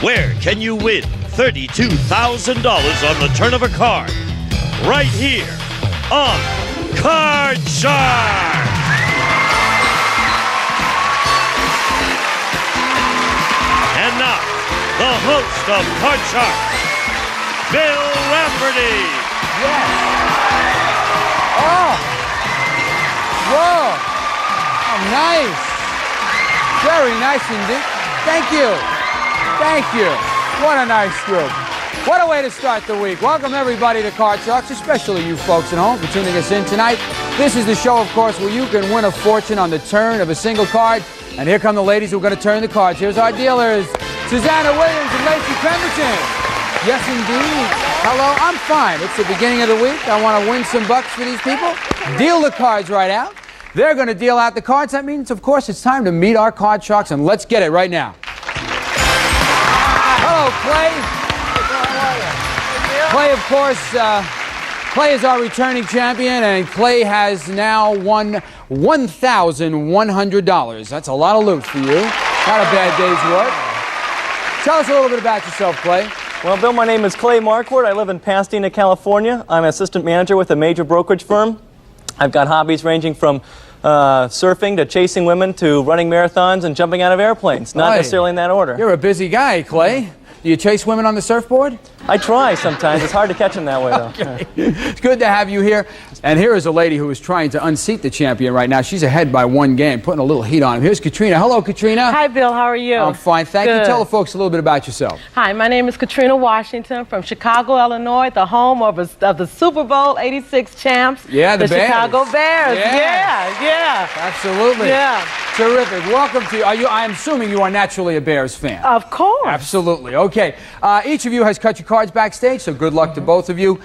Where can you win $32,000 on the turn of a card? Right here on Card Shark! And now, the host of Card Shark, Bill Rafferty. Yes. Oh. Whoa. Oh, nice. Very nice indeed. Thank you. Thank you. What a nice group. What a way to start the week. Welcome everybody to Card Sharks, especially you folks at home for tuning us in tonight. This is the show, of course, where you can win a fortune on the turn of a single card. And here come the ladies who are going to turn the cards. Here's our dealers, Susanna Williams and Lacey Pemberton. Yes, indeed. Hello, I'm fine. It's the beginning of the week. I want to win some bucks for these people. Deal the cards right out. They're going to deal out the cards. That means, of course, it's time to meet our Card Sharks, and let's get it right now. Hello, Clay. Clay, of course, Clay is our returning champion, and Clay has now won $1,100. That's a lot of loot for you. Not a bad day's work. Tell us a little bit about yourself, Clay. Well, Bill, my name is Clay Marquardt. I live in Pasadena, California. I'm an assistant manager with a major brokerage firm. I've got hobbies ranging from surfing to chasing women to running marathons and jumping out of airplanes. Not necessarily in that order. You're a busy guy, Clay. Do you chase women on the surfboard? I try sometimes. It's hard to catch them that way, though. Okay. It's good to have you here. And here is a lady who is trying to unseat the champion right now. She's ahead by one game, putting a little heat on him. Here's Katrina. Hello, Katrina. Hi, Bill. How are you? I'm fine. Thank you. Good. Tell the folks a little bit about yourself. Hi, my name is Katrina Washington from Chicago, Illinois, the home of the Super Bowl '86 champs. Yeah, the Bears. Chicago Bears. Yeah. Absolutely. Yeah. Terrific. Welcome to you. I'm assuming you are naturally a Bears fan. Of course. Absolutely. Okay. Each of you has cut your cards backstage, so good luck to both of you.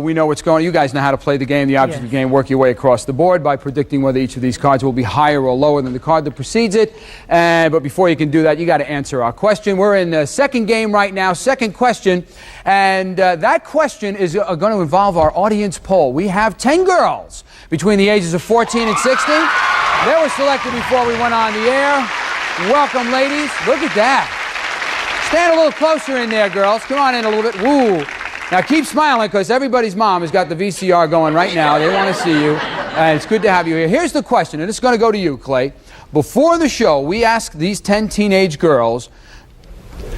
We know what's going on. You guys know how to play the game, the object of the game, work your way across the board by predicting whether each of these cards will be higher or lower than the card that precedes it. But before you can do that, you got to answer our question. We're in the second game right now, second question. And that question is going to involve our audience poll. We have 10 girls between the ages of 14 and 16. They were selected before we went on the air. Welcome, ladies. Look at that. Stand a little closer in there, girls. Come on in a little bit. Woo. Now, keep smiling, because everybody's mom has got the VCR going right now. They want to see you. And it's good to have you here. Here's the question, and it's going to go to you, Clay. Before the show, we asked these 10 teenage girls,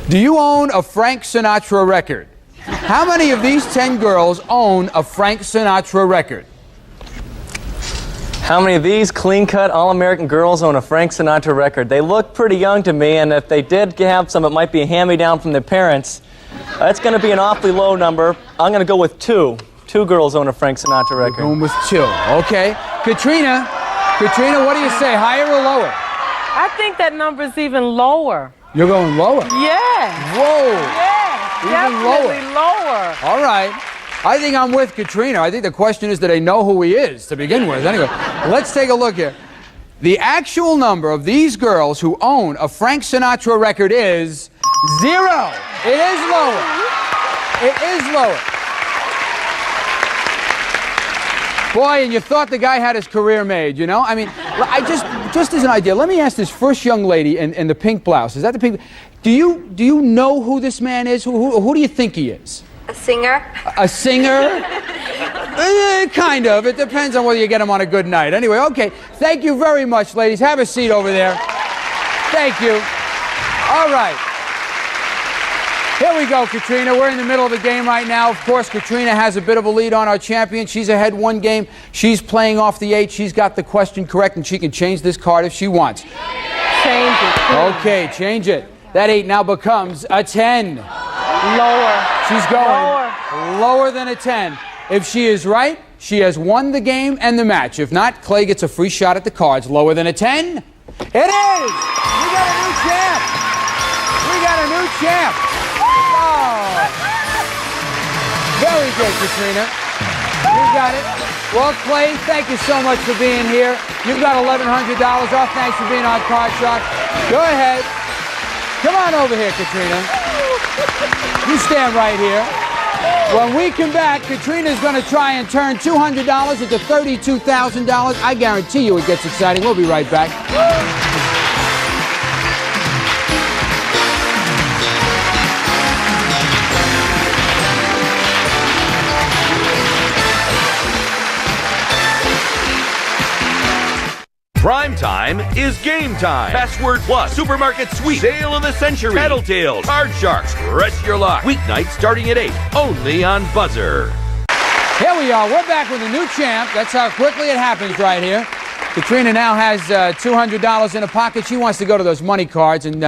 do you own a Frank Sinatra record? How many of these 10 girls own a Frank Sinatra record? How many of these clean-cut, all-American girls own a Frank Sinatra record? They look pretty young to me, and if they did have some, it might be a hand-me-down from their parents. That's going to be an awfully low number. I'm going to go with 2. 2 girls own a Frank Sinatra record. You're going with 2. Okay. Katrina, what do you say, higher or lower? I think that number is even lower. You're going lower? Yeah. Whoa. Yeah. Even Definitely lower. All right. I think I'm with Katrina. I think the question is, do they know who he is to begin with? Anyway, let's take a look here. The actual number of these girls who own a Frank Sinatra record is 0. It is lower. It is lower. Boy, and you thought the guy had his career made, you know? I mean, just as an idea, let me ask this first young lady in the pink blouse. Is that the pink? Do you know who this man is? Who do you think he is? A singer? A singer? Kind of. It depends on whether you get him on a good night. Anyway, okay. Thank you very much, ladies. Have a seat over there. Thank you. All right. Here we go, Katrina. We're in the middle of the game right now. Of course, Katrina has a bit of a lead on our champion. She's ahead one game. She's playing off the 8. She's got the question correct, and she can change this card if she wants. Change it. Okay, change it. That 8 now becomes a 10. Lower. She's going lower than a 10. If she is right, she has won the game and the match. If not, Clay gets a free shot at the cards. Lower than a 10? It is! We got a new champ! We got a new champ! Oh. Very good, Katrina. You got it. Well, Clay, thank you so much for being here. You've got $1,100 off. Thanks for being on Card Shark. Go ahead. Come on over here, Katrina. You stand right here. When we come back, Katrina's going to try and turn $200 into $32,000. I guarantee you it gets exciting. We'll be right back. Prime time is game time. Password Plus, Supermarket Sweep, Sale of the Century, Tattletales, Card Sharks, Press Your Luck. Weeknights starting at 8, only on Buzzer. Here we are. We're back with a new champ. That's how quickly it happens right here. Katrina now has $200 in her pocket. She wants to go to those money cards, and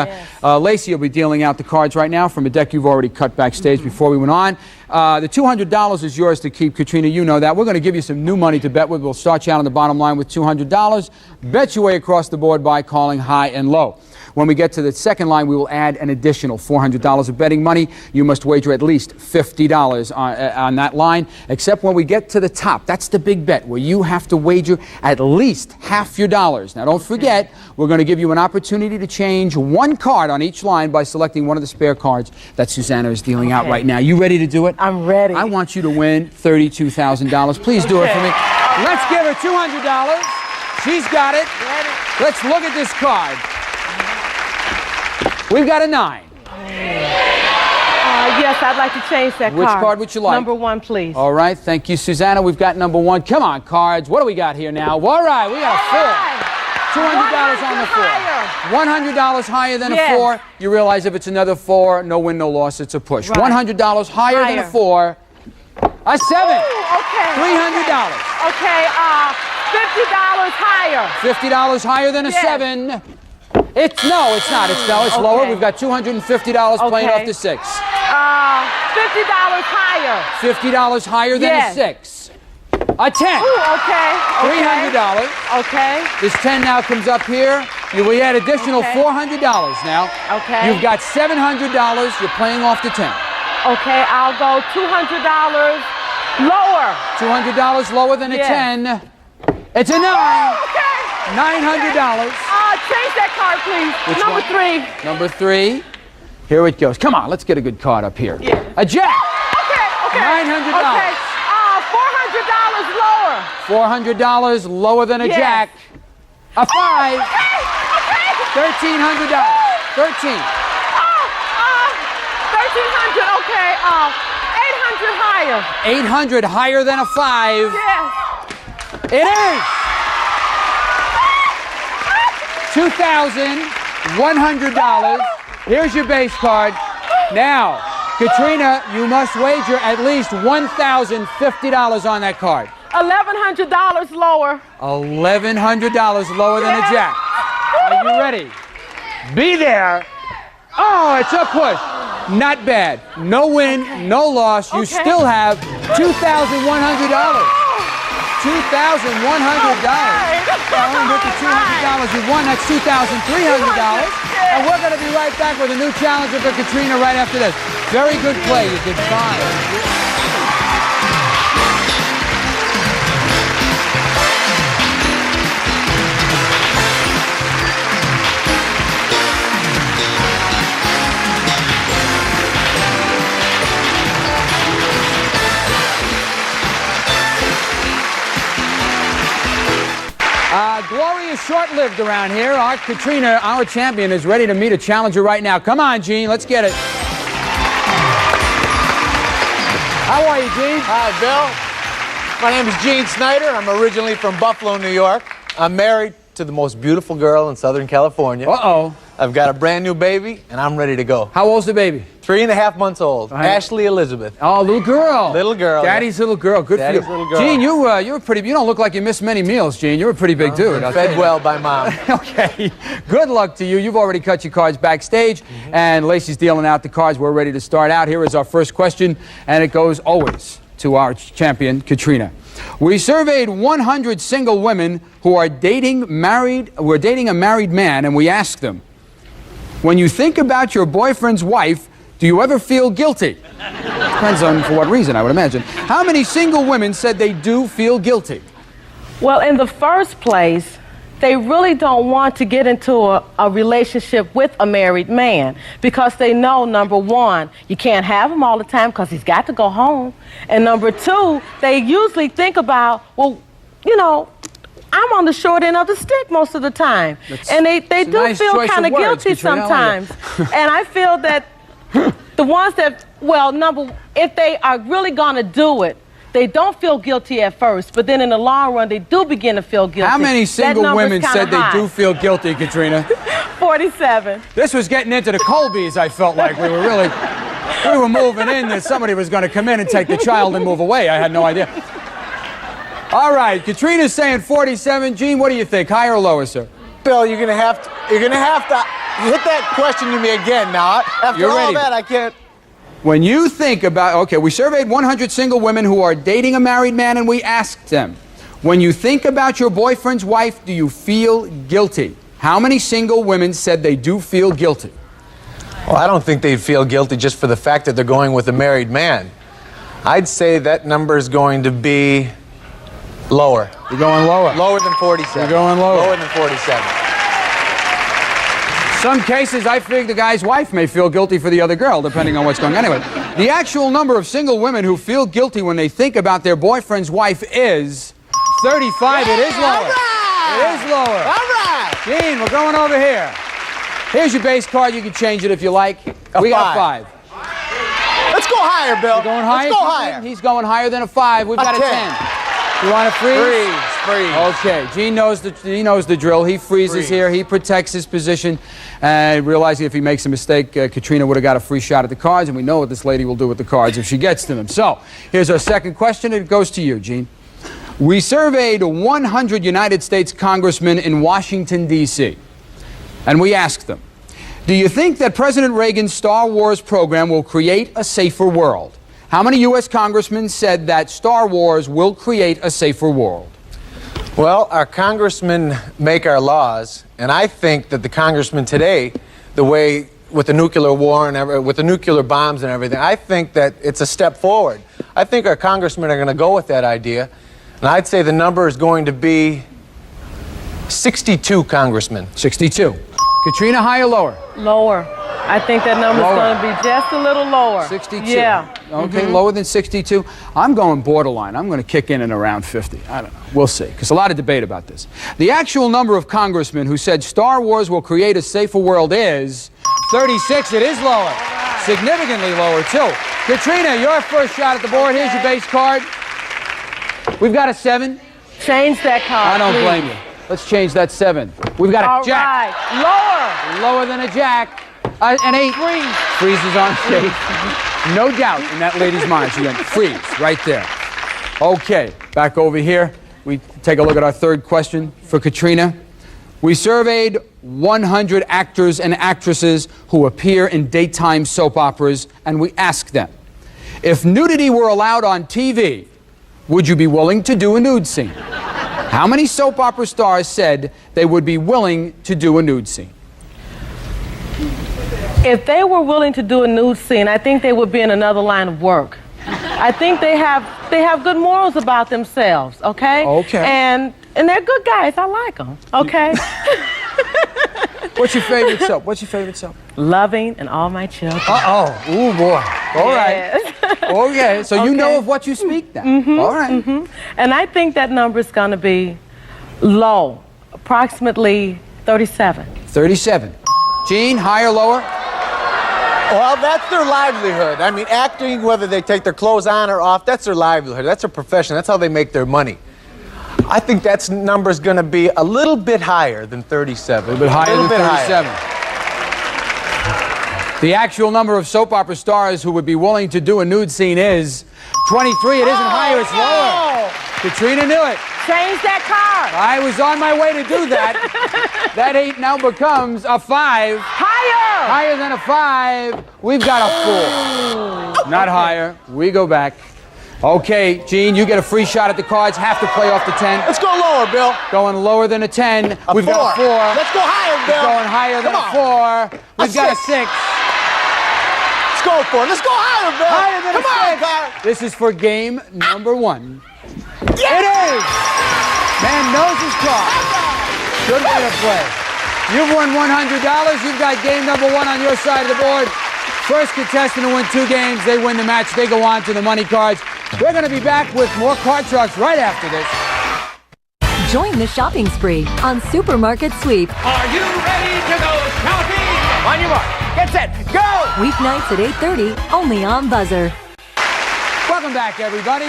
Lacey will be dealing out the cards right now from a deck you've already cut backstage before we went on. The $200 is yours to keep, Katrina. You know that. We're going to give you some new money to bet with. We'll start you out on the bottom line with $200. Bet your way across the board by calling high and low. When we get to the second line, we will add an additional $400 of betting money. You must wager at least $50 on that line, except when we get to the top. That's the big bet, where you have to wager at least half your dollars. Now, don't forget, we're going to give you an opportunity to change one card on each line by selecting one of the spare cards that Susanna is dealing out right now. You ready to do it? I'm ready. I want you to win $32,000. Please do it for me. Let's give her $200. She's got it. Ready. Let's look at this card. We've got a 9. Yes, I'd like to change that card. Which card would you like? Number 1, please. All right, thank you, Susanna. We've got number 1. Come on, cards. What do we got here now? All right, we got a 4. $200 on the 4. $100 higher than a 4. You realize if it's another 4, no win, no loss. It's a push. Right. $100 higher than a 4. A 7. Ooh, okay. $300. Okay, $50 higher. $50 higher than a 7. It's not. It's lower. We've got $250 playing off the 6. $50 higher. $50 higher than a 6. A 10. Ooh, okay. $300. Okay. This 10 now comes up here. We add additional $400 now. Okay. You've got $700. You're playing off the 10. Okay, I'll go $200 lower. $200 lower than a 10. It's a 9. Okay. $900. Change that card, please. Which Number one? 3. Number 3. Here it goes. Come on, let's get a good card up here. Yeah. A jack. Okay. $900. Okay. $400 lower. $400 lower than a jack. A 5. Okay. $1,300. 13. $1,300. Okay. $800 higher. $800 higher than a 5. Yes. It is. $2,100. Here's your base card. Now, Katrina, you must wager at least $1,050 on that card. $1,100 lower. $1,100 lower than a jack. Are you ready? Be there. Oh, it's a push. Not bad. No win, no loss. You still have $2,100. $2,100. With the $200 you won, that's $2,300. And we're going to be right back with a new challenger for Katrina right after this. Very good play. You did fine. Glory is short-lived around here. Our Katrina, our champion, is ready to meet a challenger right now. Come on, Gene. Let's get it. How are you, Gene? Hi, Bill. My name is Gene Snyder. I'm originally from Buffalo, New York. I'm married to the most beautiful girl in Southern California. Uh-oh. I've got a brand new baby, and I'm ready to go. How old's the baby? 3.5 months old. Ashley Elizabeth. Oh, little girl. Little girl. Daddy's little girl. Good Daddy's for you. little girl. Gene, you're pretty. You don't look like you miss many meals, Gene. You're a pretty big dude. Fed well by mom. Okay. Good luck to you. You've already cut your cards backstage, and Lacey's dealing out the cards. We're ready to start out. Here is our first question, and it goes always to our champion, Katrina. We surveyed 100 single women who are dating a married man, and we asked them, when you think about your boyfriend's wife, do you ever feel guilty? Depends on for what reason, I would imagine. How many single women said they do feel guilty? Well, in the first place, they really don't want to get into a relationship with a married man because they know, number one, you can't have him all the time because he's got to go home. And number two, they usually think about, well, you know, I'm on the short end of the stick most of the time. And they do nice feel kind of guilty Katrina, sometimes. And I feel that the ones that, well, if they are really going to do it, they don't feel guilty at first, but then in the long run, they do begin to feel guilty. How many That single number's women kinda said high. they do feel guilty, Katrina? 47. This was getting into the Colbys, I felt like. We were moving in that somebody was going to come in and take the child and move away. I had no idea. All right, Katrina's saying 47. Gene, what do you think? Higher or lower, sir? Bill, you're gonna have to hit that question to me again now. After You're all ready. that, I can't. When you think about, okay, we surveyed 100 single women who are dating a married man, and we asked them, when you think about your boyfriend's wife, do you feel guilty? How many single women said they do feel guilty? Well, I don't think they'd feel guilty just for the fact that they're going with a married man. I'd say that number is going to be lower. You're going lower. Lower than 47. You're going lower. Lower than 47. Some cases, I think the guy's wife may feel guilty for the other girl, depending on what's going on. Anyway, the actual number of single women who feel guilty when they think about their boyfriend's wife is 35. It is lower. All right. It is lower. All right. Gene, we're going over here. Here's your base card. You can change it if you like. We got 5. Let's go higher, Bill. Going higher? Let's go higher. He's going higher than a 5. We've got a 10. You want to freeze? Freeze. Okay, Gene knows the drill. He freezes here. He protects his position, and realizing if he makes a mistake, Katrina would have got a free shot at the cards, and we know what this lady will do with the cards if she gets to them. So, here's our second question. It goes to you, Gene. We surveyed 100 United States congressmen in Washington, D.C., and we asked them, do you think that President Reagan's Star Wars program will create a safer world? How many U.S. congressmen said that Star Wars will create a safer world? Well, our congressmen make our laws, and I think that the congressmen today, the way with the nuclear war and with the nuclear bombs and everything, I think that it's a step forward. I think our congressmen are going to go with that idea, and I'd say the number is going to be 62 congressmen. 62. Katrina, higher or lower? Lower. I think that number's Lower. going to be just a little lower. 62. Yeah. Okay, lower than 62. I'm going borderline. I'm going to kick in and around 50. I don't know. We'll see, because a lot of debate about this. The actual number of congressmen who said Star Wars will create a safer world is 36. It is lower. Significantly lower, too. Katrina, your first shot at the board. Here's your base card. We've got a 7. Change that card, I don't please. blame you. Let's change that 7. We've got a All jack. right. Lower. Lower than a jack. An 8. Freezes on shape. No doubt in that lady's mind. She went freeze right there. Okay, back over here. We take a look at our third question for Katrina. We surveyed 100 actors and actresses who appear in daytime soap operas, and we asked them, if nudity were allowed on TV, would you be willing to do a nude scene? How many soap opera stars said they would be willing to do a nude scene? If they were willing to do a nude scene, I think they would be in another line of work. I think they have good morals about themselves, okay? Okay. And they're good guys. I like them, okay? What's your favorite soap? What's your favorite soap? Loving and All My Children. Uh-oh. Ooh, boy. All right. Yes. Okay, so you know of what you speak then. All right. And I think that number is going to be low, approximately 37. 37. Gene, higher, lower? Well, that's their livelihood. I mean, acting, whether they take their clothes on or off, that's their livelihood. That's their profession. That's how they make their money. I think that number's going to be a little bit higher than 37. A little bit higher than 37. The actual number of soap opera stars who would be willing to do a nude scene is 23. It isn't higher, it's lower. Katrina knew it. Change that card. I was on my way to do that. That 8 now becomes a 5. Higher. Higher than a 5. We've got a 4. Not higher. We go back. Okay, Gene, you get a free shot at the cards. Have to play off the 10. Let's go lower, Bill. Going lower than a 10. We've got a 4. Let's go higher, Bill. Going higher than a 4. We've got a 6. Let's go for it. Let's go higher, Bill. Higher than Come a 6. on, Carl. This is for game number 1. Yeah! It is! Man knows his card. Good way to play. You've won $100. You've got game number 1 on your side of the board. First contestant to win 2 games, they win the match. They go on to the money cards. We're going to be back with more card trucks right after this. Join the shopping spree on Supermarket Sweep. Are you ready to go shopping? On your mark. Get set. Go! Weeknights at 8:30, only on Buzzer. Welcome Welcome back, everybody.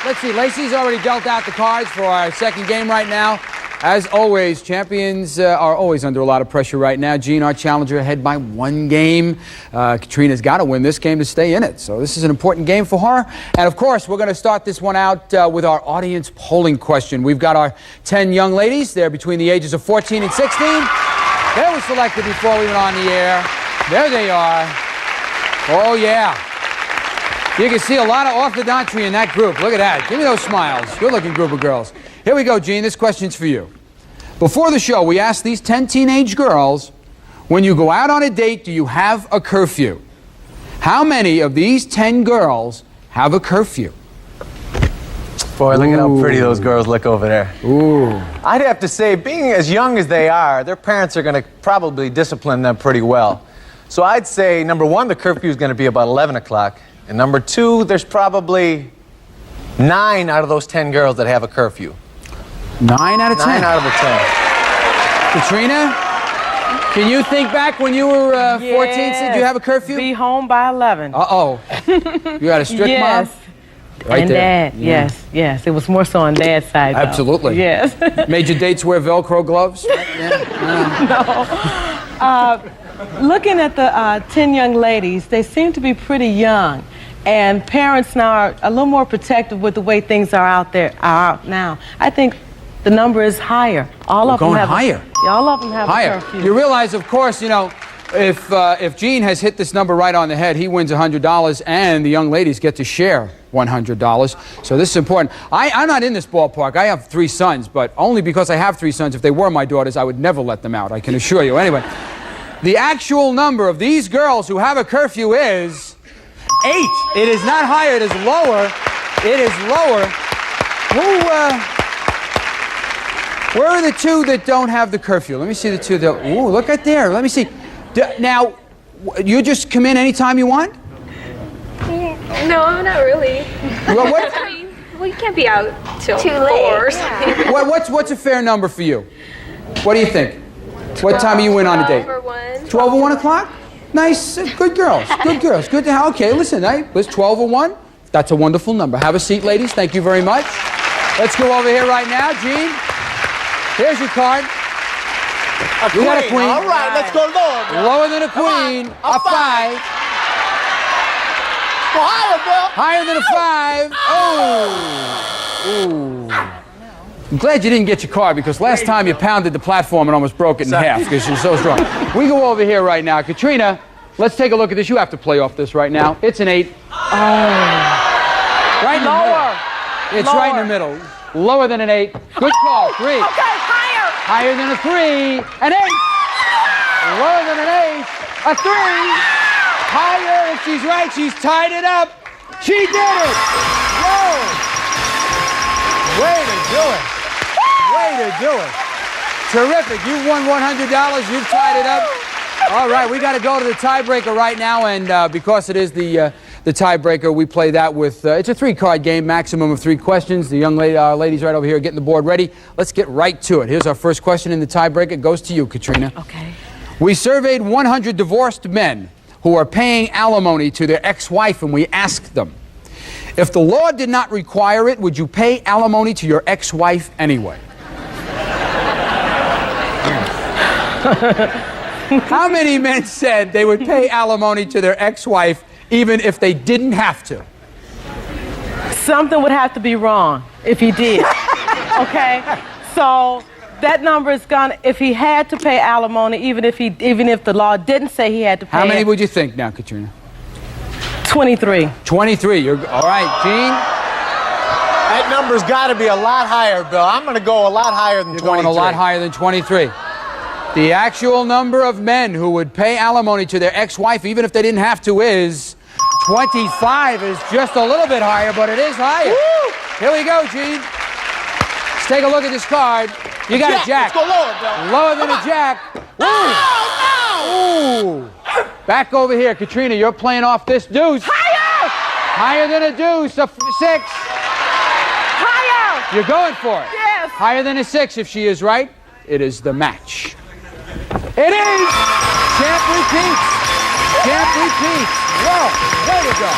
Let's see, Lacey's already dealt out the cards for our second game right now. As always, champions are always under a lot of pressure right now. Gene, our challenger, ahead by 1 game. Katrina's got to win this game to stay in it. So this is an important game for her. And, of course, we're going to start this one out with our audience polling question. We've got our 10 young ladies. They're between the ages of 14 and 16. They were selected before we went on the air. There they are. Oh, yeah. You can see a lot of orthodontry in that group. Look at that. Give me those smiles. Good-looking group of girls. Here we go, Gene. This question's for you. Before the show, we asked these 10 teenage girls, when you go out on a date, do you have a curfew? How many of these 10 girls have a curfew? Boy, look at how pretty those girls look over there. Ooh. I'd have to say, being as young as they are, their parents are going to probably discipline them pretty well. So I'd say, number 1, the curfew is going to be about 11 o'clock. And number 2, there's probably 9 out of those 10 girls that have a curfew. 9 out of 10. 9 out of the 10. Katrina, can you think back when you were 14? Did you have a curfew? Be home by 11. Uh-oh. You had a strict yes. mom? Right and there. Dad, yes. It was more so on Dad's side, though. Absolutely. Yes. Made your dates wear Velcro gloves? No. Looking at the 10 young ladies, they seem to be pretty young. And parents now are a little more protective with the way things are out now. I think the number is higher. All of them have higher. All of them have higher. a curfew. You realize, of course, you know, if Gene has hit this number right on the head, he wins $100, and the young ladies get to share $100. So this is important. I'm not in this ballpark. I have 3 sons, but only because I have 3 sons. If they were my daughters, I would never let them out, I can assure you. Anyway, the actual number of these girls who have a curfew is 8. It is not higher. It is lower. It is lower. Where are the 2 that don't have the curfew? Let me see the 2 that... Ooh, look at there. Let me see. Now, you just come in anytime you want? No, not really. Well, what? I mean, well, you can't be out till Too 4 late, or something. What's a fair number for you? What do you think? What time are you in on a date? 12 or 1. 12 or 1 o'clock? Nice. Good girls. Good girls. Good to have. Okay, listen. Let's 12 or 1. That's a wonderful number. Have a seat, ladies. Thank you very much. Let's go over here right now. Gene, here's your card. You got a queen. All right, let's go lower, Bill. Lower than a queen. A 5. Go higher, Bill. Higher than a 5. Oh. Ooh. I'm glad you didn't get your card, because last time you pounded the platform and almost broke it in half because you're so strong. We go over here right now. Katrina, let's take a look at this. You have to play off this right now. It's an 8. Oh. Right in the middle. It's right in the middle. Lower than an 8. Good call. 3. Okay, higher. Higher than a 3. An 8. Lower than an 8. A 3. Higher. If she's right, she's tied it up. She did it. Whoa. Way to do it. Way to do it. Terrific. You've won $100. You've tied it up. All right, we got to go to the tiebreaker right now, and because it is the tiebreaker, we play that with, it's a 3-card game, maximum of 3 questions. The young ladies right over here are getting the board ready. Let's get right to it. Here's our first question in the tiebreaker. It goes to you, Katrina. Okay. We surveyed 100 divorced men who are paying alimony to their ex-wife, and we asked them, if the law did not require it, would you pay alimony to your ex-wife anyway? How many men said they would pay alimony to their ex-wife even if they didn't have to? Something would have to be wrong if he did. Okay? So that number is gone. If he had to pay alimony, even if the law didn't say he had to pay. How many would you think now, Katrina? 23. 23. You're all right, Gene. That number's got to be a lot higher, Bill. I'm going to go a lot higher than 23. You're going a lot higher than 23. The actual number of men who would pay alimony to their ex-wife, even if they didn't have to, is 25. Is just a little bit higher, but it is higher. Woo! Here we go, Gene. Let's take a look at this card. You got a jack. Let's go lower, Bill. Lower than a jack. Ooh. Ooh. Back over here, Katrina. You're playing off this deuce. Higher! Higher than a deuce. A 6. Higher! You're going for it. Yes. Higher than a 6. If she is right, it is the match. It is! Champ repeats. Champ repeats. Whoa, way to go.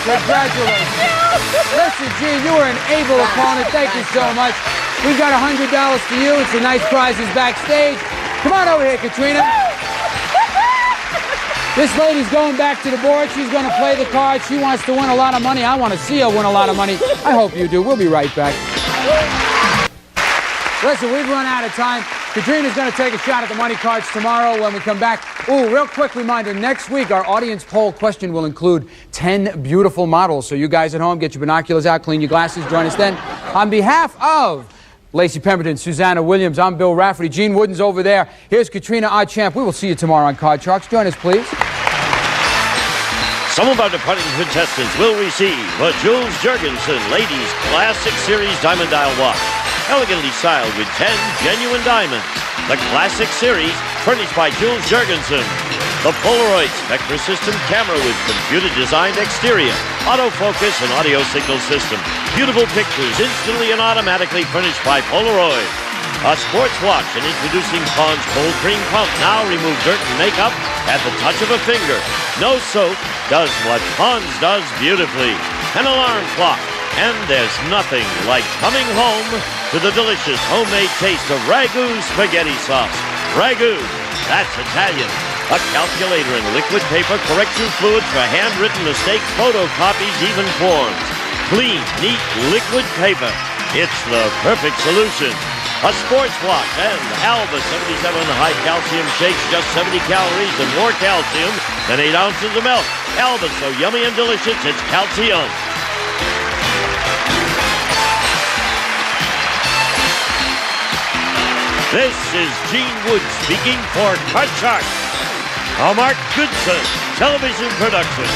Congratulations. Listen, Gene, you were an able opponent. Thank you so much. We've got $100 for you. It's a nice prizes backstage. Come on over here, Katrina. This lady's going back to the board. She's going to play the cards. She wants to win a lot of money. I want to see her win a lot of money. I hope you do. We'll be right back. Listen, we've run out of time. Katrina's going to take a shot at the money cards tomorrow when we come back. Ooh, real quick reminder, next week our audience poll question will include 10 beautiful models. So you guys at home, get your binoculars out, clean your glasses, join us then. On behalf of Lacey Pemberton, Susanna Williams, I'm Bill Rafferty. Gene Wooden's over there. Here's Katrina, our champ. We will see you tomorrow on Card Sharks. Join us, please. Some of our departing contestants will receive a Jules Jurgensen Ladies Classic Series Diamond Dial Watch, elegantly styled with 10 genuine diamonds. The Classic Series, furnished by Jules Jurgensen. The Polaroid Spectra System camera with computer-designed exterior, autofocus and audio signal system. Beautiful pictures instantly and automatically furnished by Polaroid. A sports watch and introducing Pond's Cold Cream Pump. Now remove dirt and makeup at the touch of a finger. No soap does what Pond's does beautifully. An alarm clock. And there's nothing like coming home to the delicious homemade taste of Ragu spaghetti sauce. Ragu, that's Italian. A calculator and liquid paper correction fluid for handwritten mistakes, photocopies, even forms. Clean, neat, liquid paper. It's the perfect solution. A sports watch and Alba 77 high calcium shakes, just 70 calories and more calcium than 8 ounces of milk. Alba's so yummy and delicious, it's calcium. This is Gene Wood speaking for Card Sharks, a Mark Goodson television production.